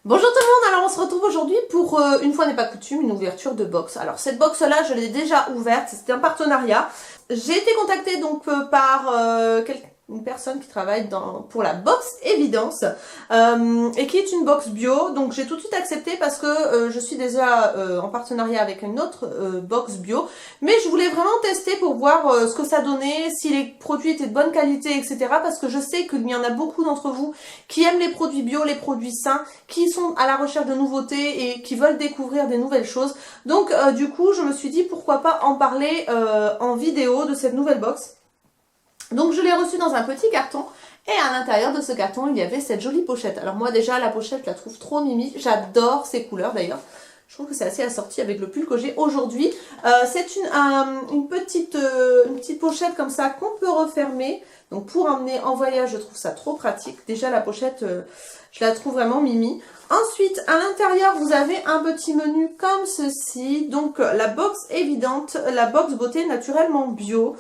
Bonjour tout le monde, alors on se retrouve aujourd'hui pour, une fois n'est pas coutume, une ouverture de box. Alors cette box là je l'ai déjà ouverte, c'était un partenariat. J'ai été contactée donc par une personne qui travaille pour la box Évidence et qui est une box bio. Donc j'ai tout de suite accepté parce que je suis déjà en partenariat avec une autre box bio. Mais je voulais vraiment tester pour voir ce que ça donnait, si les produits étaient de bonne qualité, etc. Parce que je sais qu'il y en a beaucoup d'entre vous qui aiment les produits bio, les produits sains, qui sont à la recherche de nouveautés et qui veulent découvrir des nouvelles choses. Donc du coup je me suis dit pourquoi pas en parler en vidéo de cette nouvelle box. Donc je l'ai reçue dans un petit carton et à l'intérieur de ce carton il y avait cette jolie pochette. Alors moi déjà la pochette je la trouve trop mimi, j'adore ces couleurs d'ailleurs. Je trouve que c'est assez assorti avec le pull que j'ai aujourd'hui. C'est une petite pochette comme ça qu'on peut refermer. Donc pour emmener en voyage, je trouve ça trop pratique. Déjà la pochette, je la trouve vraiment mimi. Ensuite, à l'intérieur, vous avez un petit menu comme ceci. Donc la box évidente, la box beauté naturellement bio.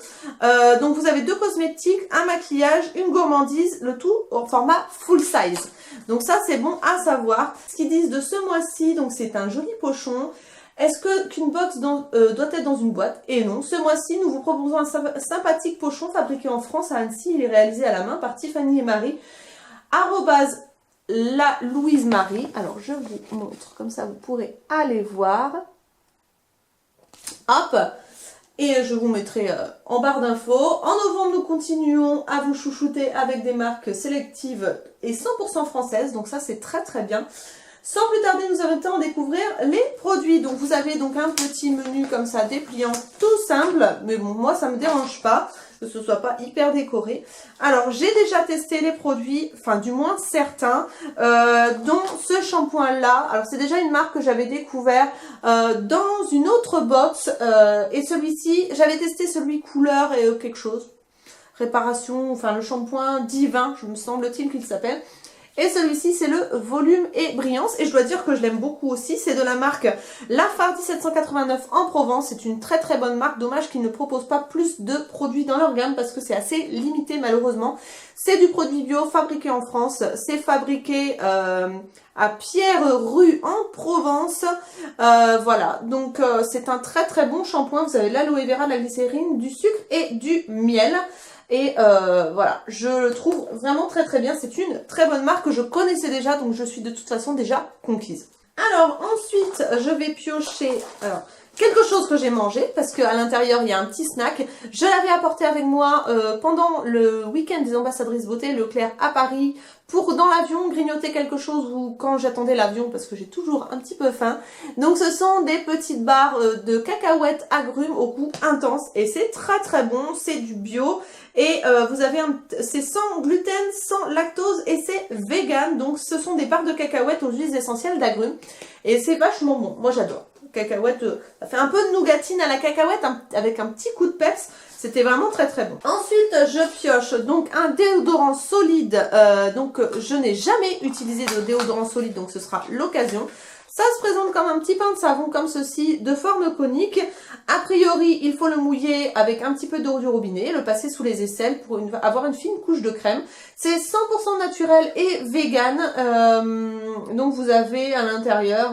Donc vous avez deux cosmétiques, un maquillage, une gourmandise, le tout au format full size. Donc ça c'est bon à savoir. Ce qu'ils disent de ce mois-ci, donc c'est un joli pochon. Est-ce qu'une box doit être dans une boîte? Et non, ce mois-ci, nous vous proposons un sympathique pochon fabriqué en France à Annecy. Il est réalisé à la main par Tiffany et Marie. Arrobase la Louise Marie. Alors, je vous montre, comme ça vous pourrez aller voir. Hop! Et je vous mettrai en barre d'infos. En novembre, nous continuons à vous chouchouter avec des marques sélectives et 100% françaises. Donc ça, c'est très très bien. Sans plus tarder, nous allons temps découvrir les produits. Donc vous avez donc un petit menu comme ça, dépliant, tout simple. Mais bon, moi ça me dérange pas que ce soit pas hyper décoré. Alors j'ai déjà testé les produits, enfin du moins certains, dont ce shampoing là. Alors c'est déjà une marque que j'avais découvert dans une autre box. Et celui-ci, j'avais testé celui couleur et quelque chose. Réparation, enfin le shampoing divin, je me semble-t-il qu'il s'appelle. Et celui-ci, c'est le volume et brillance. Et je dois dire que je l'aime beaucoup aussi. C'est de la marque Lafardy 789 en Provence. C'est une très très bonne marque. Dommage qu'ils ne proposent pas plus de produits dans leur gamme parce que c'est assez limité malheureusement. C'est du produit bio fabriqué en France. C'est fabriqué à Pierre-Rue en Provence. Voilà. Donc c'est un très très bon shampoing. Vous avez de l'aloe vera, de la glycérine, du sucre et du miel. Et voilà, je le trouve vraiment très très bien. C'est une très bonne marque que je connaissais déjà, donc je suis de toute façon déjà conquise. Alors ensuite, je vais piocher quelque chose que j'ai mangé, parce qu'à l'intérieur, il y a un petit snack. Je l'avais apporté avec moi pendant le week-end des ambassadrices beauté Leclerc à Paris, pour dans l'avion grignoter quelque chose ou quand j'attendais l'avion, parce que j'ai toujours un petit peu faim. Donc ce sont des petites barres de cacahuètes agrumes au goût intense, et c'est très très bon, c'est du bio. Et vous avez c'est sans gluten, sans lactose et c'est vegan. Donc ce sont des barres de cacahuètes aux huiles essentielles d'agrumes. Et c'est vachement bon. Moi j'adore. Cacahuètes, ça fait un peu de nougatine à la cacahuète avec un petit coup de peps. C'était vraiment très très bon. Ensuite je pioche donc un déodorant solide. Donc je n'ai jamais utilisé de déodorant solide, donc ce sera l'occasion. Ça se présente comme un petit pain de savon comme ceci, de forme conique. A priori, il faut le mouiller avec un petit peu d'eau du robinet, le passer sous les aisselles pour avoir une fine couche de crème. C'est 100% naturel et vegan. Donc vous avez à l'intérieur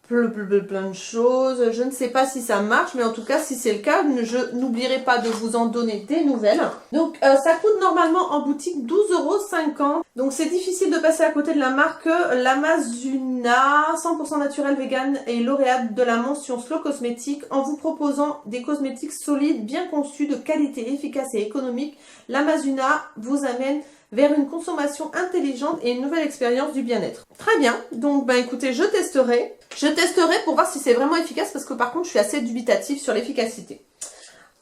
plein de choses. Je ne sais pas si ça marche, mais en tout cas, si c'est le cas, je n'oublierai pas de vous en donner des nouvelles. Donc, ça coûte normalement en boutique 12,50 €. Donc, c'est difficile de passer à côté de la marque L'Amazuna, 100% naturel vegan et lauréate de la mention Slow Cosmétique. En vous proposant des cosmétiques solides, bien conçus, de qualité efficace et économique, L'Amazuna vous amène vers une consommation intelligente et une nouvelle expérience du bien-être. Très bien, donc écoutez, je testerai. Je testerai pour voir si c'est vraiment efficace parce que par contre je suis assez dubitative sur l'efficacité.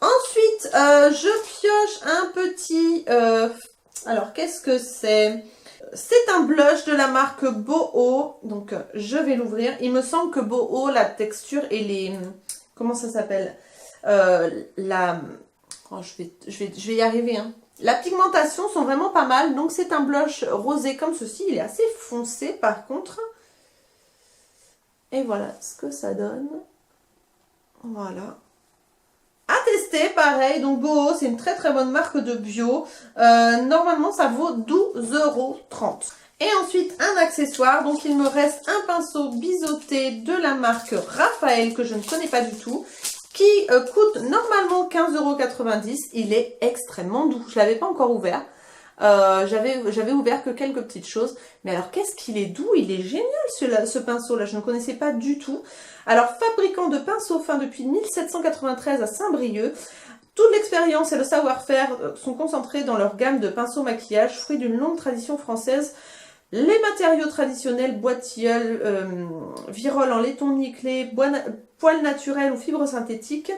Ensuite, je pioche un petit... alors qu'est-ce que c'est? C'est un blush de la marque Boho. Donc je vais l'ouvrir. Il me semble que Boho, la texture et les... Comment ça s'appelle? Oh, je vais y arriver, hein. La pigmentation sont vraiment pas mal. Donc c'est un blush rosé comme ceci. Il est assez foncé par contre. Et voilà ce que ça donne. Voilà. À tester, pareil. Donc c'est une très très bonne marque de bio. Normalement ça vaut 12,30 €. Et ensuite un accessoire, donc il me reste un pinceau biseauté de la marque Raphaël que je ne connais pas du tout, qui coûte normalement 15,90 €. Il est extrêmement doux, je ne l'avais pas encore ouvert. J'avais ouvert que quelques petites choses, mais alors qu'est-ce qu'il est doux, il est génial ce pinceau là, je ne connaissais pas du tout. Alors fabricant de pinceaux fins depuis 1793 à Saint-Brieuc, toute l'expérience et le savoir-faire sont concentrés dans leur gamme de pinceaux maquillage, fruit d'une longue tradition française. Les matériaux traditionnels, bois de tilleul, virole en laiton nickelé, poils naturels ou fibres synthétiques,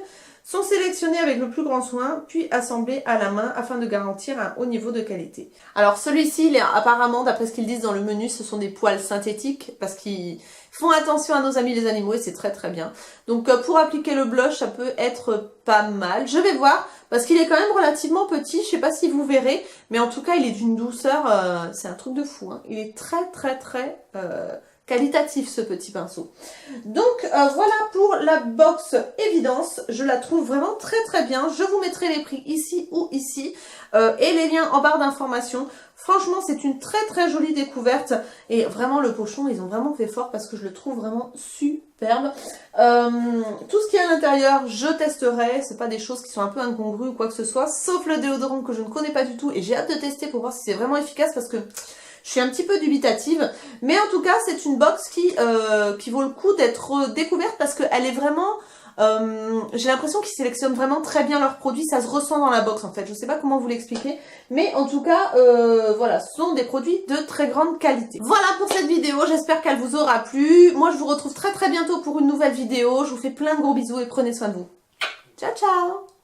sont sélectionnés avec le plus grand soin, puis assemblés à la main afin de garantir un haut niveau de qualité. Alors celui-ci, il est apparemment, d'après ce qu'ils disent dans le menu, ce sont des poils synthétiques, parce qu'ils font attention à nos amis les animaux et c'est très très bien. Donc pour appliquer le blush, ça peut être pas mal. Je vais voir, parce qu'il est quand même relativement petit, je sais pas si vous verrez, mais en tout cas il est d'une douceur, c'est un truc de fou, hein. Il est très très très qualitatif ce petit pinceau. Donc voilà pour la box Évidence, je la trouve vraiment très très bien. Je vous mettrai les prix ici ou ici et les liens en barre d'informations. Franchement c'est une très très jolie découverte et vraiment le pochon ils ont vraiment fait fort parce que je le trouve vraiment superbe. Tout ce qui est à l'intérieur je testerai, c'est pas des choses qui sont un peu incongrues ou quoi que ce soit, sauf le déodorant que je ne connais pas du tout et j'ai hâte de tester pour voir si c'est vraiment efficace parce que je suis un petit peu dubitative, mais en tout cas c'est une box qui vaut le coup d'être découverte parce qu'elle est vraiment, j'ai l'impression qu'ils sélectionnent vraiment très bien leurs produits, ça se ressent dans la box en fait, je sais pas comment vous l'expliquer, mais en tout cas voilà, ce sont des produits de très grande qualité. Voilà pour cette vidéo, j'espère qu'elle vous aura plu, moi je vous retrouve très très bientôt pour une nouvelle vidéo, je vous fais plein de gros bisous et prenez soin de vous. Ciao ciao.